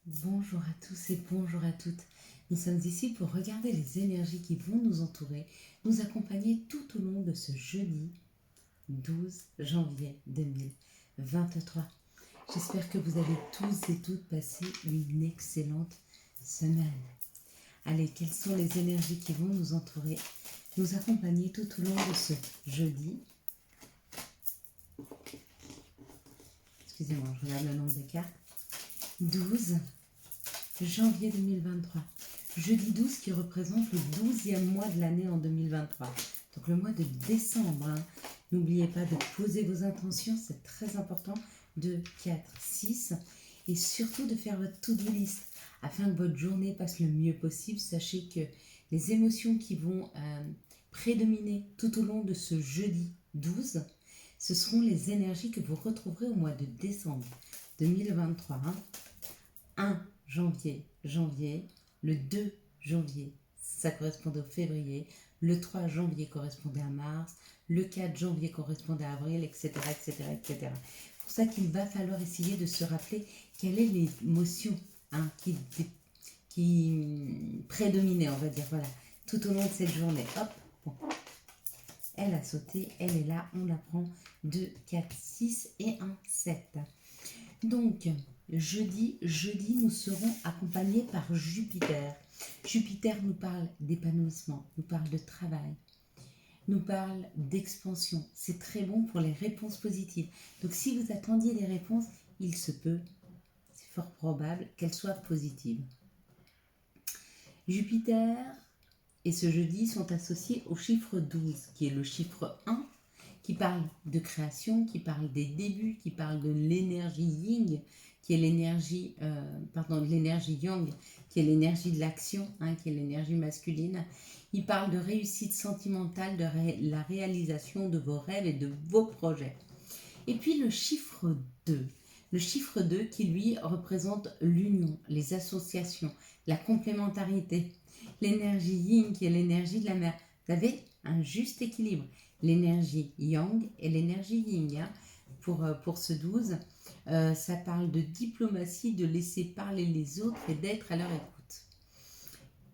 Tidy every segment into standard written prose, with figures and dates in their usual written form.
Bonjour à tous et bonjour à toutes. Nous sommes ici pour regarder les énergies qui vont nous entourer, nous accompagner tout au long de ce jeudi 12 janvier 2023. J'espère que vous avez tous et toutes passé une excellente semaine. Allez, quelles sont les énergies qui vont nous entourer, nous accompagner tout au long de ce jeudi? Excusez-moi, je regarde le nombre de cartes. 12 janvier 2023. Jeudi 12 qui représente le 12e mois de l'année en 2023. Donc le mois de décembre. N'oubliez pas de poser vos intentions, c'est très important. 2, 4, 6. Et surtout de faire votre to-do list afin que votre journée passe le mieux possible. Sachez que les émotions qui vont prédominer tout au long de ce jeudi 12, ce seront les énergies que vous retrouverez au mois de décembre 2023. 1 janvier, le 2 janvier, ça correspondait au février, le 3 janvier correspondait à mars, le 4 janvier correspondait à avril, etc., etc., etc. C'est pour ça qu'il va falloir essayer de se rappeler quelle est l'émotion qui prédominait, on va dire, voilà, tout au long de cette journée. Hop, bon. Elle a sauté, elle est là, on la prend. 2, 4, 6 et 1, 7. Donc, jeudi, nous serons accompagnés par Jupiter. Jupiter nous parle d'épanouissement, nous parle de travail, nous parle d'expansion. C'est très bon pour les réponses positives. Donc, si vous attendiez des réponses, il se peut, c'est fort probable qu'elles soient positives. Jupiter et ce jeudi sont associés au chiffre 12, qui est le chiffre 1, qui parle de création, qui parle des débuts, qui parle de l'énergie yin, qui est l'énergie, de l'énergie yang, qui est l'énergie de l'action, qui est l'énergie masculine. Il parle de réussite sentimentale, de la réalisation de vos rêves et de vos projets. Et puis le chiffre 2. Le chiffre 2 qui lui représente l'union, les associations, la complémentarité. L'énergie yin qui est l'énergie de la mer. Vous avez un juste équilibre. L'énergie yang et l'énergie yin pour ce 12. Ça parle de diplomatie, de laisser parler les autres et d'être à leur écoute.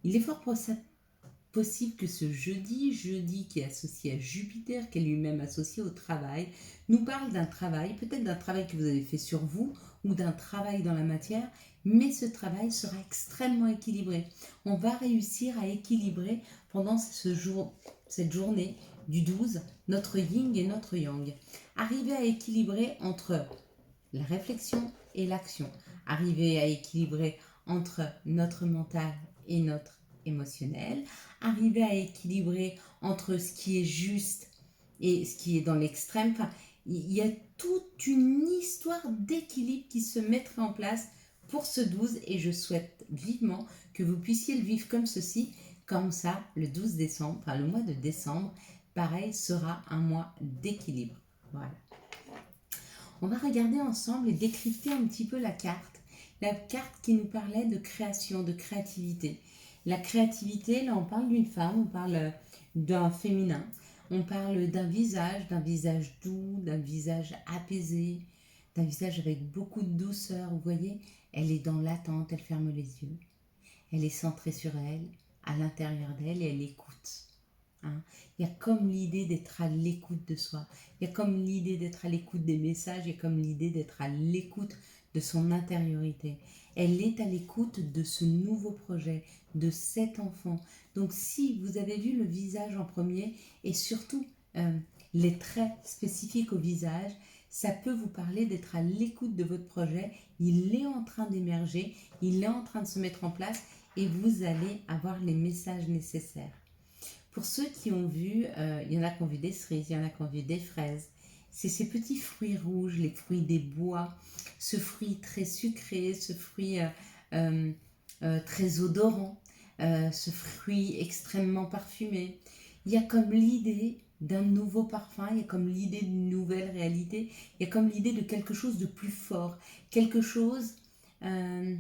Il est fort possible que ce jeudi qui est associé à Jupiter, qui est lui-même associé au travail, nous parle d'un travail, peut-être d'un travail que vous avez fait sur vous ou d'un travail dans la matière, mais ce travail sera extrêmement équilibré. On va réussir à équilibrer pendant cette journée du 12, notre yin et notre yang. Arriver à équilibrer entre la réflexion et l'action. Arriver à équilibrer entre notre mental et notre émotionnel. Arriver à équilibrer entre ce qui est juste et ce qui est dans l'extrême. Enfin, il y a toute une histoire d'équilibre qui se mettrait en place pour ce 12 et je souhaite vivement que vous puissiez le vivre comme ceci, comme ça, le 12 décembre, enfin le mois de décembre, pareil, sera un mois d'équilibre. Voilà. On va regarder ensemble et décrypter un petit peu la carte. La carte qui nous parlait de création, de créativité. La créativité, là on parle d'une femme, on parle d'un féminin, on parle d'un visage doux, d'un visage apaisé, d'un visage avec beaucoup de douceur. Vous voyez, elle est dans l'attente, elle ferme les yeux. Elle est centrée sur elle, à l'intérieur d'elle, et elle écoute. Il y a comme l'idée d'être à l'écoute de soi. Il y a comme l'idée d'être à l'écoute des messages. Il y a comme l'idée d'être à l'écoute de son intériorité. Elle est à l'écoute de ce nouveau projet, de cet enfant. Donc si vous avez vu le visage en premier et surtout les traits spécifiques au visage, ça peut vous parler d'être à l'écoute de votre projet. Il est en train d'émerger, il est en train de se mettre en place et vous allez avoir les messages nécessaires. Pour ceux qui ont vu, il y en a qui ont vu des cerises, il y en a qui ont vu des fraises. C'est ces petits fruits rouges, les fruits des bois, ce fruit très sucré, ce fruit très odorant, ce fruit extrêmement parfumé. Il y a comme l'idée d'un nouveau parfum, il y a comme l'idée d'une nouvelle réalité, il y a comme l'idée de quelque chose de plus fort, quelque chose de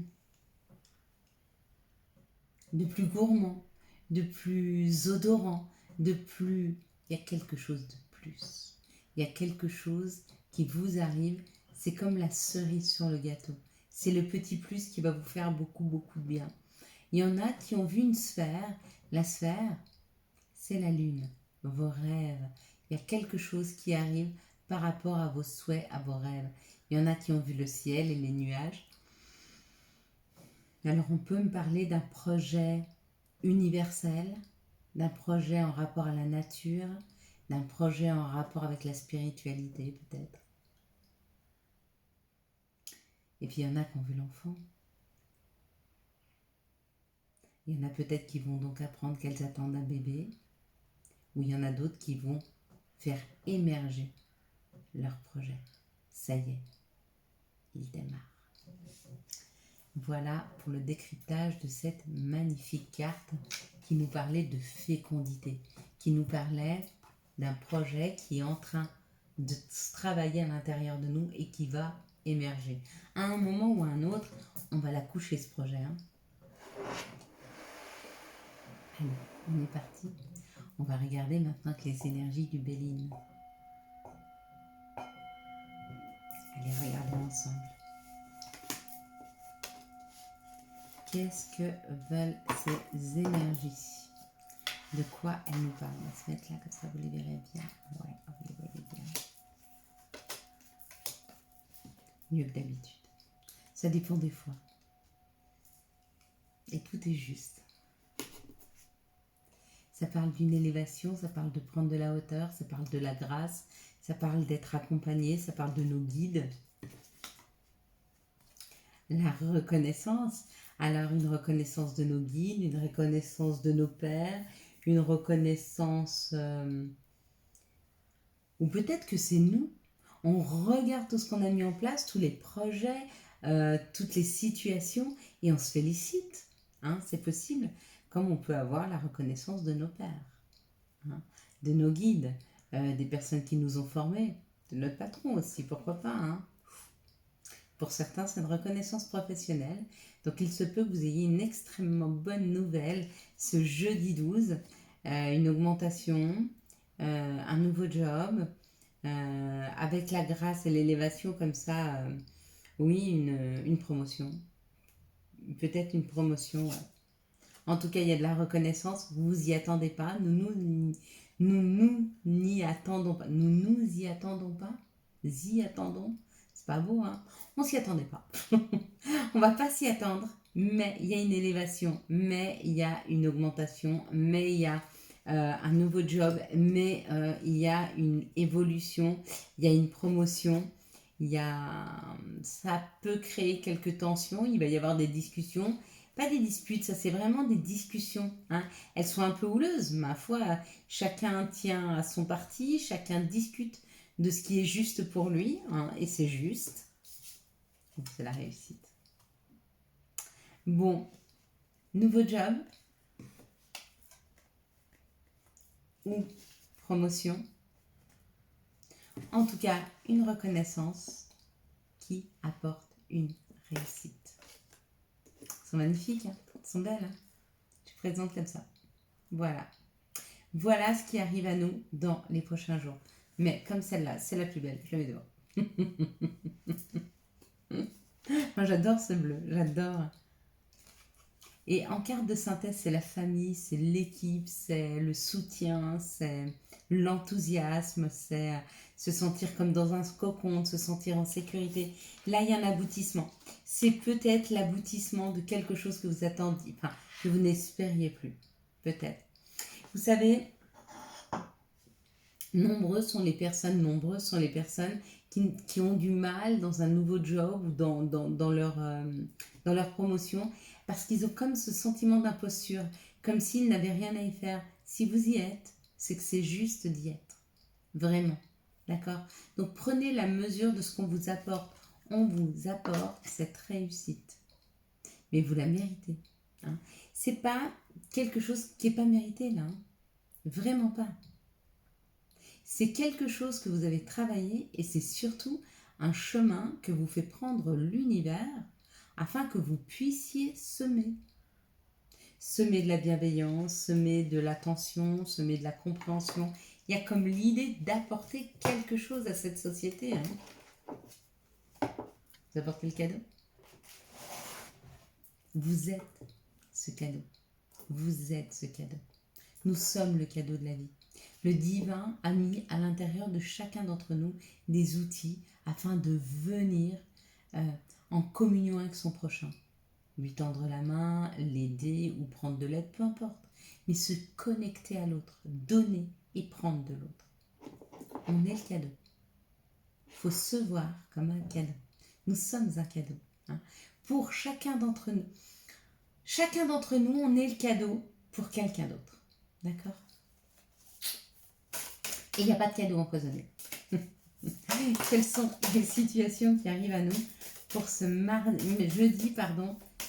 plus gourmand, de plus odorant, de plus... Il y a quelque chose de plus. Il y a quelque chose qui vous arrive. C'est comme la cerise sur le gâteau. C'est le petit plus qui va vous faire beaucoup, beaucoup de bien. Il y en a qui ont vu une sphère. La sphère, c'est la lune, vos rêves. Il y a quelque chose qui arrive par rapport à vos souhaits, à vos rêves. Il y en a qui ont vu le ciel et les nuages. Alors on peut me parler d'un projet universel, d'un projet en rapport à la nature, d'un projet en rapport avec la spiritualité peut-être. Et puis il y en a qui ont vu l'enfant. Il y en a peut-être qui vont donc apprendre qu'elles attendent un bébé, ou il y en a d'autres qui vont faire émerger leur projet. Ça y est, il démarre. Voilà pour le décryptage de cette magnifique carte qui nous parlait de fécondité, qui nous parlait d'un projet qui est en train de se travailler à l'intérieur de nous et qui va émerger. À un moment ou à un autre, on va l'accoucher ce projet. Allez, on est parti. On va regarder maintenant que les énergies du Béline. Allez, regardons ensemble. Qu'est-ce que veulent ces énergies? De quoi elles nous parlent? On va se mettre là, comme ça vous les verrez bien. Ouais, vous les voyez bien. Mieux que d'habitude. Ça dépend des fois. Et tout est juste. Ça parle d'une élévation, ça parle de prendre de la hauteur, ça parle de la grâce, ça parle d'être accompagné, ça parle de nos guides. La reconnaissance. Alors une reconnaissance de nos guides, une reconnaissance de nos pères, une reconnaissance... ou peut-être que c'est nous. On regarde tout ce qu'on a mis en place, tous les projets, toutes les situations, et on se félicite. C'est possible. Comme on peut avoir la reconnaissance de nos pères, de nos guides, des personnes qui nous ont formés, de notre patron aussi, pourquoi pas. Pour certains, c'est une reconnaissance professionnelle. Donc, il se peut que vous ayez une extrêmement bonne nouvelle ce jeudi 12. Une augmentation, un nouveau job, avec la grâce et l'élévation comme ça. Oui, une promotion. Peut-être une promotion, ouais. En tout cas, il y a de la reconnaissance. Vous vous y attendez pas. Nous n'y attendons pas. Nous nous y attendons pas. Y attendons. C'est pas beau, hein. On s'y attendait pas. On va pas s'y attendre. Mais il y a une élévation. Mais il y a une augmentation. Mais il y a un nouveau job. Mais il y a une évolution. Il y a une promotion. Ça peut créer quelques tensions. Il va y avoir des discussions. Pas des disputes, ça c'est vraiment des discussions. Elles sont un peu houleuses, ma foi. Chacun tient à son parti, chacun discute de ce qui est juste pour lui, et c'est juste. C'est la réussite. Bon, nouveau job ou promotion. En tout cas, une reconnaissance qui apporte une réussite. Elles sont magnifiques, elles sont belles. Je présente comme ça. Voilà. Voilà ce qui arrive à nous dans les prochains jours. Mais comme celle-là, c'est la plus belle. Je la mets devant. Moi, j'adore ce bleu. J'adore. Et en carte de synthèse, c'est la famille, c'est l'équipe, c'est le soutien, c'est l'enthousiasme, c'est se sentir comme dans un cocon, se sentir en sécurité. Là, il y a un aboutissement. C'est peut-être l'aboutissement de quelque chose que vous attendiez, enfin, que vous n'espériez plus. Peut-être. Vous savez, nombreuses sont les personnes qui ont du mal dans un nouveau job ou dans leur promotion parce qu'ils ont comme ce sentiment d'imposture, comme s'ils n'avaient rien à y faire. Si vous y êtes, c'est que c'est juste d'y être. Vraiment. D'accord? Donc prenez la mesure de ce qu'on vous apporte. On vous apporte cette réussite. Mais vous la méritez. C'est pas quelque chose qui n'est pas mérité là. Vraiment pas. C'est quelque chose que vous avez travaillé et c'est surtout un chemin que vous fait prendre l'univers afin que vous puissiez semer. Semer de la bienveillance, semer de l'attention, semer de la compréhension. Il y a comme l'idée d'apporter quelque chose à cette société. Vous apportez le cadeau? Vous êtes ce cadeau. Vous êtes ce cadeau. Nous sommes le cadeau de la vie. Le divin a mis à l'intérieur de chacun d'entre nous des outils afin de venir en communion avec son prochain. Lui tendre la main, l'aider ou prendre de l'aide, peu importe. Mais se connecter à l'autre, donner et prendre de l'autre. On est le cadeau. Il faut se voir comme un cadeau. Nous sommes un cadeau. Pour chacun d'entre nous. Chacun d'entre nous, on est le cadeau pour quelqu'un d'autre. D'accord ? Et il n'y a pas de cadeau empoisonné. Quelles sont les situations qui arrivent à nous pour ce jeudi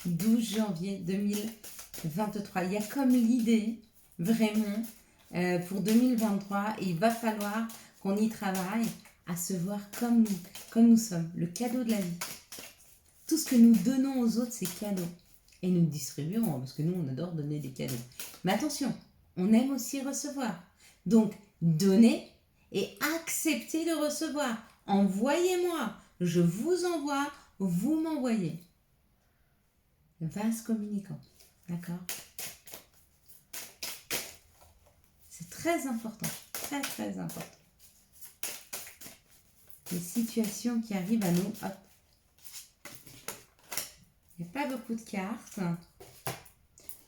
12 janvier 2023 ? Il y a comme l'idée, vraiment, pour 2023, et il va falloir qu'on y travaille à se voir comme nous sommes, le cadeau de la vie. Tout ce que nous donnons aux autres, c'est cadeau. Et nous distribuons, parce que nous, on adore donner des cadeaux. Mais attention, on aime aussi recevoir. Donc, donnez et acceptez de recevoir. Envoyez-moi, je vous envoie, vous m'envoyez. Vase communicant, d'accord ? C'est très important, très très important. Les situations qui arrivent à nous, hop. Il n'y a pas beaucoup de cartes.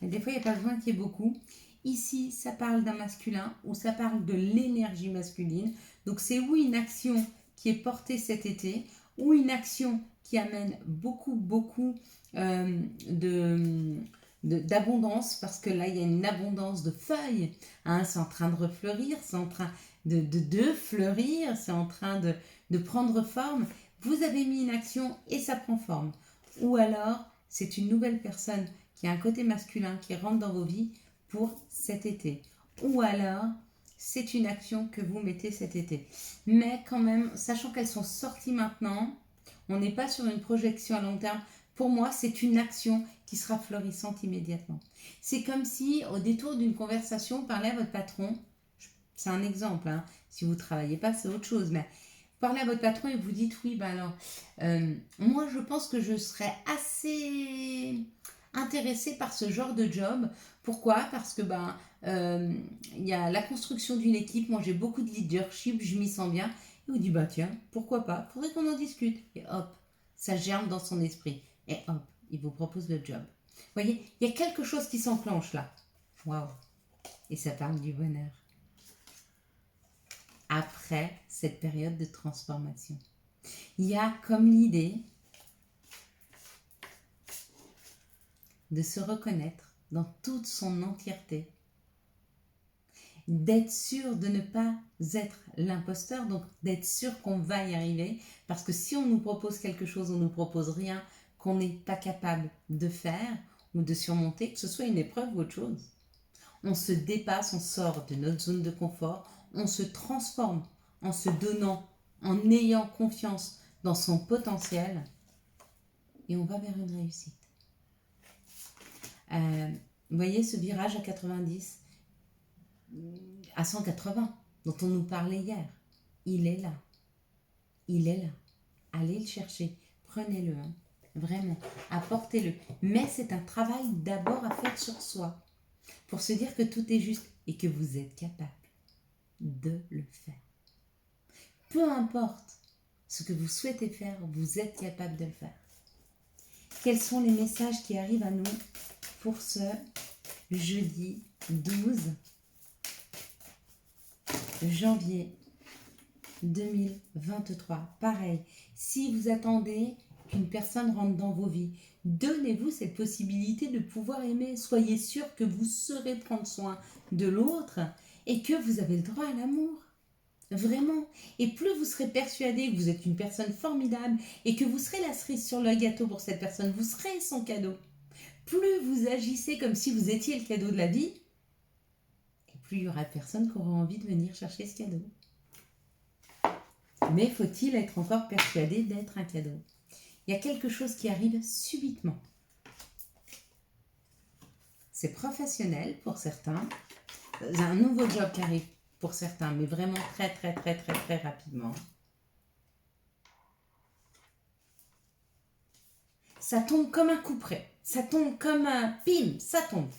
Mais des fois, il n'y a pas besoin qu'il y ait beaucoup. Ici, ça parle d'un masculin ou ça parle de l'énergie masculine. Donc, c'est ou une action qui est portée cet été ou une action qui amène beaucoup d'abondance, parce que là, il y a une abondance de feuilles. C'est en train de refleurir, c'est en train de fleurir, c'est en train de prendre forme. Vous avez mis une action et ça prend forme. Ou alors, c'est une nouvelle personne qui a un côté masculin qui rentre dans vos vies pour cet été. Ou alors, c'est une action que vous mettez cet été. Mais quand même, sachant qu'elles sont sorties maintenant, on n'est pas sur une projection à long terme. Pour moi, c'est une action qui sera florissante immédiatement. C'est comme si, au détour d'une conversation, vous parlez à votre patron. C'est un exemple. Si vous ne travaillez pas, c'est autre chose. Mais parlez à votre patron et vous dites, oui, moi, je pense que je serais assez intéressée par ce genre de job. Pourquoi ? Parce que il y a la construction d'une équipe. Moi, j'ai beaucoup de leadership, je m'y sens bien. Et vous dites, tiens, pourquoi pas ? Faudrait qu'on en discute. Et hop, ça germe dans son esprit. Et hop, il vous propose le job. Vous voyez, il y a quelque chose qui s'enclenche là. Waouh ! Et ça parle du bonheur. Après cette période de transformation, il y a comme l'idée de se reconnaître dans toute son entièreté, d'être sûr de ne pas être l'imposteur, donc d'être sûr qu'on va y arriver, parce que si on nous propose quelque chose, on ne nous propose rien qu'on n'est pas capable de faire ou de surmonter, que ce soit une épreuve ou autre chose. On se dépasse, on sort de notre zone de confort, on se transforme en se donnant, en ayant confiance dans son potentiel, et on va vers une réussite. Vous voyez ce virage à 90, à 180, dont on nous parlait hier, il est là. Il est là. Allez le chercher, prenez-le, vraiment, apportez-le. Mais c'est un travail d'abord à faire sur soi, pour se dire que tout est juste et que vous êtes capable de le faire. Peu importe ce que vous souhaitez faire, vous êtes capable de le faire. Quels sont les messages qui arrivent à nous pour ce jeudi 12 janvier 2023? Pareil, si vous attendez qu'une personne rentre dans vos vies, donnez-vous cette possibilité de pouvoir aimer. Soyez sûr que vous saurez prendre soin de l'autre et que vous avez le droit à l'amour. Vraiment. Et plus vous serez persuadé que vous êtes une personne formidable et que vous serez la cerise sur le gâteau pour cette personne, vous serez son cadeau. Plus vous agissez comme si vous étiez le cadeau de la vie, et plus il y aura personne qui aura envie de venir chercher ce cadeau. Mais faut-il être encore persuadé d'être un cadeau ? Il y a quelque chose qui arrive subitement. C'est professionnel pour certains. C'est un nouveau job qui arrive pour certains, mais vraiment très rapidement. Ça tombe comme un coup près. Ça tombe comme un bim, ça tombe.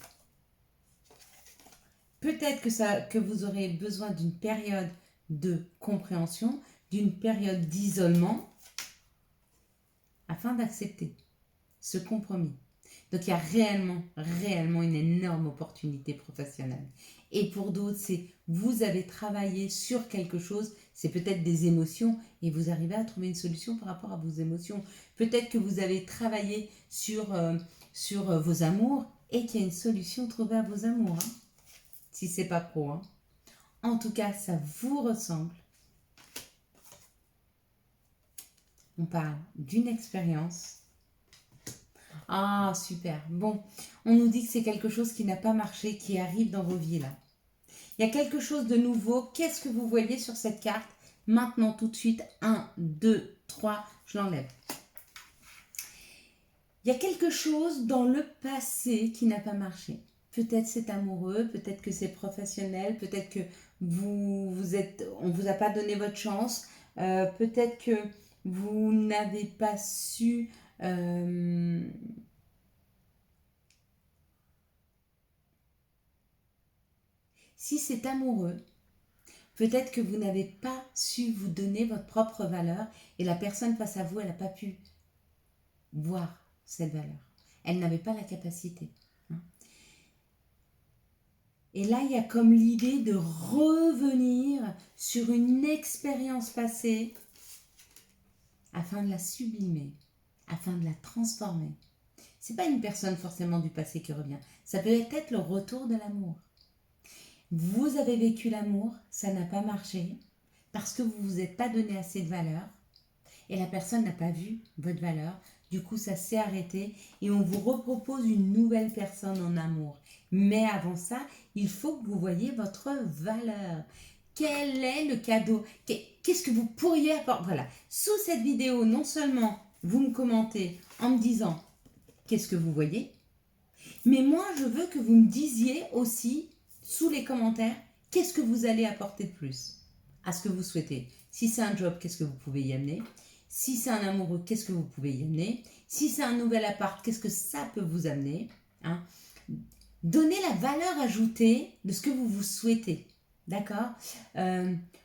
Peut-être que vous aurez besoin d'une période de compréhension, d'une période d'isolement, afin d'accepter ce compromis. Donc il y a réellement une énorme opportunité professionnelle. Et pour d'autres, c'est vous avez travaillé sur quelque chose, c'est peut-être des émotions, et vous arrivez à trouver une solution par rapport à vos émotions. Peut-être que vous avez travaillé sur vos amours, et qu'il y a une solution trouvée à vos amours. Hein, si c'est pas pro. Hein. En tout cas, ça vous ressemble. On parle d'une expérience. Ah, super. Bon, on nous dit que c'est quelque chose qui n'a pas marché, qui arrive dans vos vies là. Il y a quelque chose de nouveau. Qu'est-ce que vous voyez sur cette carte? Maintenant, tout de suite. 1, 2, 3, je l'enlève. Il y a quelque chose dans le passé qui n'a pas marché. Peut-être c'est amoureux, peut-être que c'est professionnel, peut-être que on vous a pas donné votre chance, peut-être que vous n'avez pas su si c'est amoureux, peut-être que vous n'avez pas su vous donner votre propre valeur et la personne face à vous, elle n'a pas pu voir cette valeur. Elle n'avait pas la capacité. Hein. Et là, il y a comme l'idée de revenir sur une expérience passée afin de la sublimer, afin de la transformer. Ce n'est pas une personne forcément du passé qui revient. Ça peut être le retour de l'amour. Vous avez vécu l'amour, ça n'a pas marché parce que vous ne vous êtes pas donné assez de valeur et la personne n'a pas vu votre valeur. Du coup, ça s'est arrêté et on vous repropose une nouvelle personne en amour. Mais avant ça, il faut que vous voyez votre valeur. Quel est le cadeau? Qu'est-ce que vous pourriez apporter? Voilà. Sous cette vidéo, non seulement vous me commentez en me disant qu'est-ce que vous voyez, mais moi, je veux que vous me disiez aussi sous les commentaires qu'est-ce que vous allez apporter de plus à ce que vous souhaitez. Si c'est un job, qu'est-ce que vous pouvez y amener? Si c'est un amoureux, qu'est-ce que vous pouvez y amener? Si c'est un nouvel appart, qu'est-ce que ça peut vous amener? Hein? Donnez la valeur ajoutée de ce que vous souhaitez. D'accord?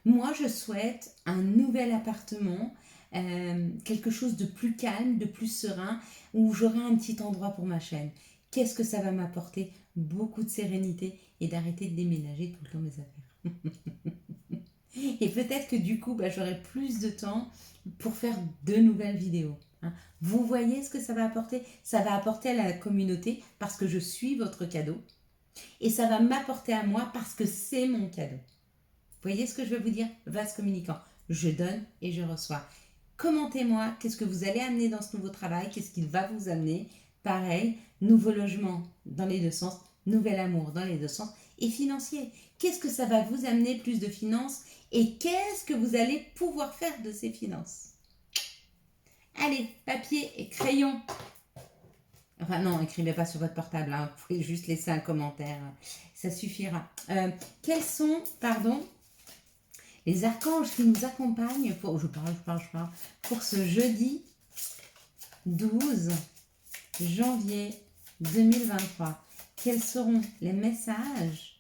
Moi, je souhaite un nouvel appartement, quelque chose de plus calme, de plus serein, où j'aurai un petit endroit pour ma chaîne. Qu'est-ce que ça va m'apporter? Beaucoup de sérénité et d'arrêter de déménager tout le temps mes affaires. Et peut-être que du coup, j'aurai plus de temps pour faire de nouvelles vidéos. Hein. Vous voyez ce que ça va apporter? Ça va apporter à la communauté parce que je suis votre cadeau. Et ça va m'apporter à moi parce que c'est mon cadeau. Vous voyez ce que je veux vous dire? Vase communicant. Je donne et je reçois. Commentez-moi, qu'est-ce que vous allez amener dans ce nouveau travail? Qu'est-ce qu'il va vous amener? Pareil, nouveau logement dans les deux sens, nouvel amour dans les deux sens et financier. Qu'est-ce que ça va vous amener plus de finances et qu'est-ce que vous allez pouvoir faire de ces finances? Allez, papier et crayon. Enfin non, écrivez pas sur votre portable, hein. Vous pouvez juste laisser un commentaire, ça suffira. Quels sont, les archanges qui nous accompagnent pour, pour ce jeudi 12 janvier 2023? Quels seront les messages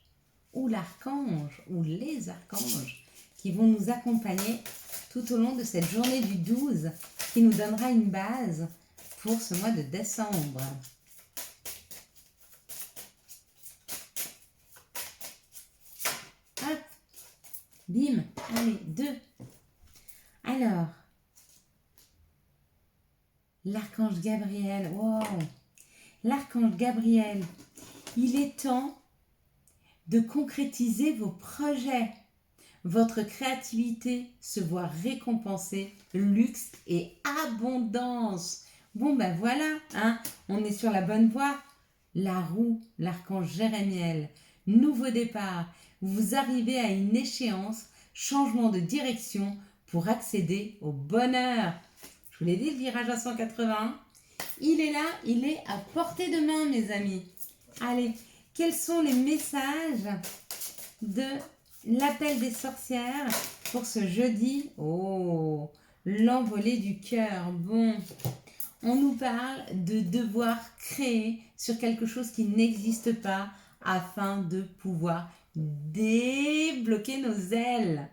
ou l'archange ou les archanges qui vont nous accompagner tout au long de cette journée du 12 qui nous donnera une base pour ce mois de décembre? Hop, bim, allez, 2. Alors, l'archange Gabriel, wow, l'archange Gabriel, il est temps de concrétiser vos projets. Votre créativité se voit récompensée, luxe et abondance. Bon, voilà, hein, on est sur la bonne voie. La roue, l'archange Jérémiel, nouveau départ. Vous arrivez à une échéance, changement de direction pour accéder au bonheur. Je vous l'ai dit, le virage à 180, il est là, il est à portée de main, mes amis. Allez, quels sont les messages de l'appel des sorcières pour ce jeudi? Oh, l'envolée du cœur. Bon, On nous parle de devoir créer sur quelque chose qui n'existe pas afin de pouvoir débloquer nos ailes.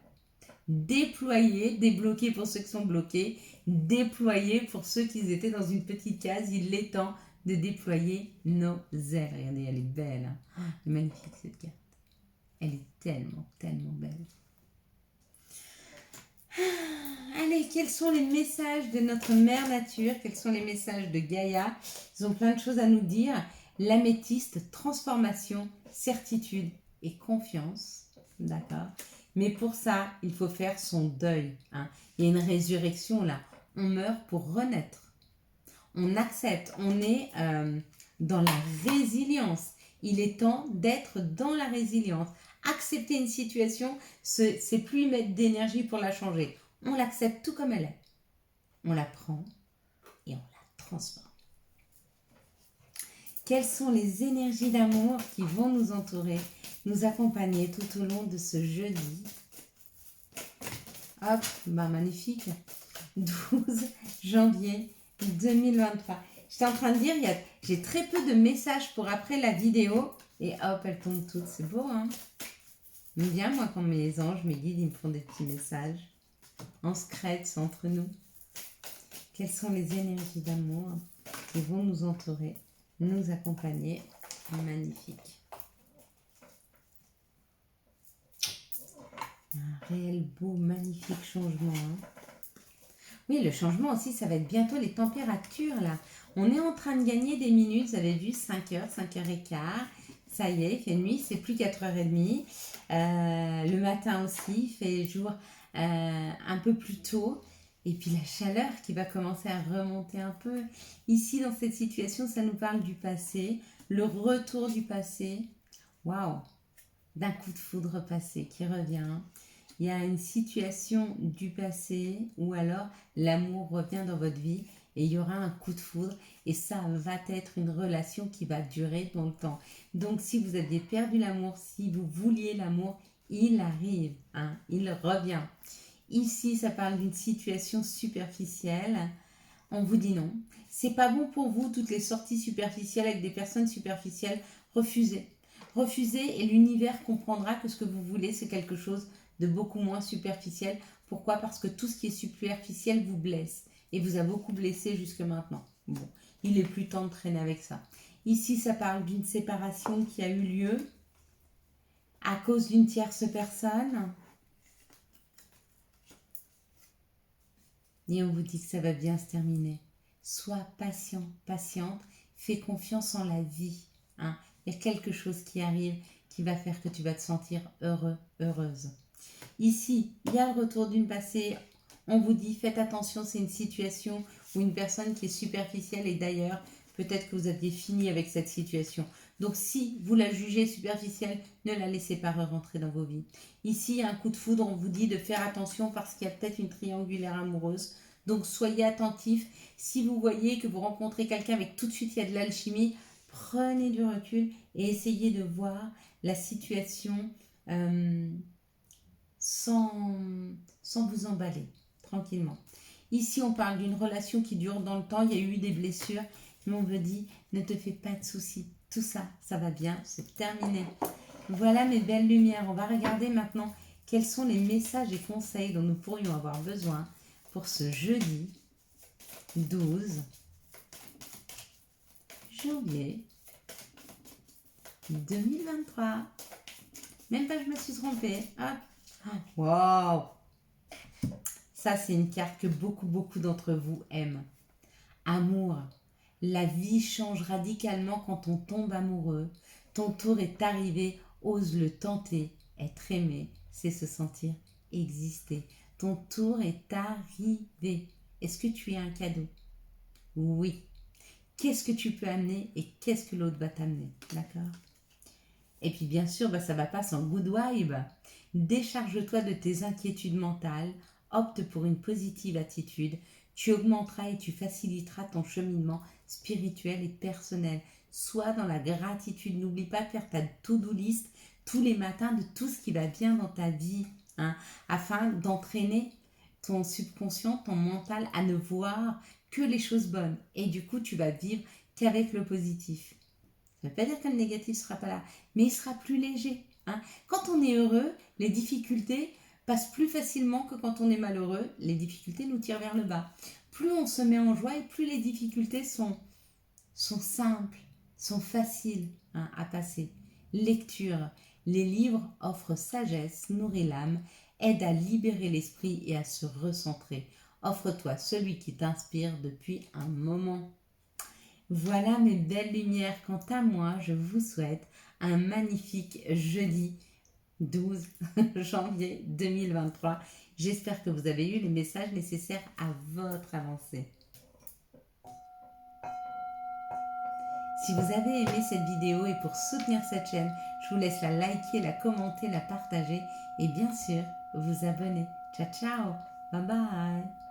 Déployer, débloquer pour ceux qui sont bloqués, déployer pour ceux qui étaient dans une petite case. Il est temps de déployer nos ailes. Regardez, elle est belle. Hein. Elle est magnifique cette carte. Elle est tellement, tellement belle. Allez, quels sont les messages de notre mère nature? Quels sont les messages de Gaïa? Ils ont plein de choses à nous dire. L'améthyste, transformation, certitude et confiance. D'accord? Mais pour ça, il faut faire son deuil. Hein. Il y a une résurrection là. On meurt pour renaître. On accepte. On est dans la résilience. Il est temps d'être dans la résilience. Accepter une situation, c'est plus y mettre d'énergie pour la changer. On l'accepte tout comme elle est. On la prend et on la transforme. Quelles sont les énergies d'amour qui vont nous entourer, nous accompagner tout au long de ce jeudi? Hop, bah magnifique. 12 janvier 2023. J'étais en train de dire, j'ai très peu de messages pour après la vidéo. Et hop, elles tombent toutes. C'est beau, hein? J'aime bien, moi, quand mes anges, mes guides, ils me font des petits messages. En secret, c'est entre nous. Quelles sont les énergies d'amour qui vont nous entourer, nous accompagner? Magnifique. Un réel beau, magnifique changement. Hein. Oui, le changement aussi, ça va être bientôt les températures, là. On est en train de gagner des minutes. Vous avez vu, 5h, 5h15. Ça y est, il fait nuit, c'est plus 4h30. Le matin aussi, il fait jour un peu plus tôt. Et puis la chaleur qui va commencer à remonter un peu. Ici, dans cette situation, ça nous parle du passé. Le retour du passé. Waouh! D'un coup de foudre passé qui revient. Il y a une situation du passé où alors l'amour revient dans votre vie et il y aura un coup de foudre et ça va être une relation qui va durer dans le temps. Donc si vous aviez perdu l'amour, si vous vouliez l'amour, il arrive, hein, il revient. Ici, ça parle d'une situation superficielle. On vous dit non. C'est pas bon pour vous, toutes les sorties superficielles avec des personnes superficielles. Refusez. Refusez et l'univers comprendra que ce que vous voulez, c'est quelque chose de beaucoup moins superficiel. Pourquoi? Parce que tout ce qui est superficiel vous blesse et vous a beaucoup blessé jusque maintenant. Bon, il est plus temps de traîner avec ça. Ici, ça parle d'une séparation qui a eu lieu à cause d'une tierce personne. Et on vous dit que ça va bien se terminer. Sois patient, patiente, fais confiance en la vie. Hein. Il y a quelque chose qui arrive qui va faire que tu vas te sentir heureux, heureuse. Ici, il y a le retour d'une passé. On vous dit, faites attention, c'est une situation où une personne qui est superficielle et d'ailleurs, peut-être que vous aviez fini avec cette situation. Donc si vous la jugez superficielle, ne la laissez pas rentrer dans vos vies. Ici, un coup de foudre, on vous dit de faire attention parce qu'il y a peut-être une triangulaire amoureuse. Donc soyez attentifs. Si vous voyez que vous rencontrez quelqu'un avec tout de suite il y a de l'alchimie, prenez du recul et essayez de voir la situation sans vous emballer, tranquillement. Ici, on parle d'une relation qui dure dans le temps. Il y a eu des blessures, mais on me dit, ne te fais pas de soucis. Tout ça, ça va bien, c'est terminé. Voilà mes belles lumières. On va regarder maintenant quels sont les messages et conseils dont nous pourrions avoir besoin pour ce jeudi 12 janvier 2023. Même pas je me suis trompée. Hop. Waouh! Ça, c'est une carte que beaucoup d'entre vous aiment. Amour. La vie change radicalement quand on tombe amoureux. Ton tour est arrivé, ose le tenter. Être aimé, c'est se sentir exister. Ton tour est arrivé. Est-ce que tu es un cadeau? Oui. Qu'est-ce que tu peux amener et qu'est-ce que l'autre va t'amener? D'accord? Et puis bien sûr, ça ne va pas sans good vibe. Décharge-toi de tes inquiétudes mentales. Opte pour une positive attitude. Tu augmenteras et tu faciliteras ton cheminement spirituel et personnel. Sois dans la gratitude. N'oublie pas de faire ta to-do list tous les matins de tout ce qui va bien dans ta vie, hein, afin d'entraîner ton subconscient, ton mental à ne voir que les choses bonnes. Et du coup, tu vas vivre qu'avec le positif. Ça ne veut pas dire que le négatif ne sera pas là, mais il sera plus léger. Hein. Quand on est heureux, les difficultés passent plus facilement que quand on est malheureux. Les difficultés nous tirent vers le bas. Plus on se met en joie et plus les difficultés sont simples, sont faciles à passer. Lecture. Les livres offrent sagesse, nourrit l'âme, aident à libérer l'esprit et à se recentrer. Offre-toi celui qui t'inspire depuis un moment. Voilà mes belles lumières. Quant à moi, je vous souhaite un magnifique jeudi 12 janvier 2023. J'espère que vous avez eu les messages nécessaires à votre avancée. Si vous avez aimé cette vidéo et pour soutenir cette chaîne, je vous laisse la liker, la commenter, la partager et bien sûr vous abonner. Ciao ciao, bye bye.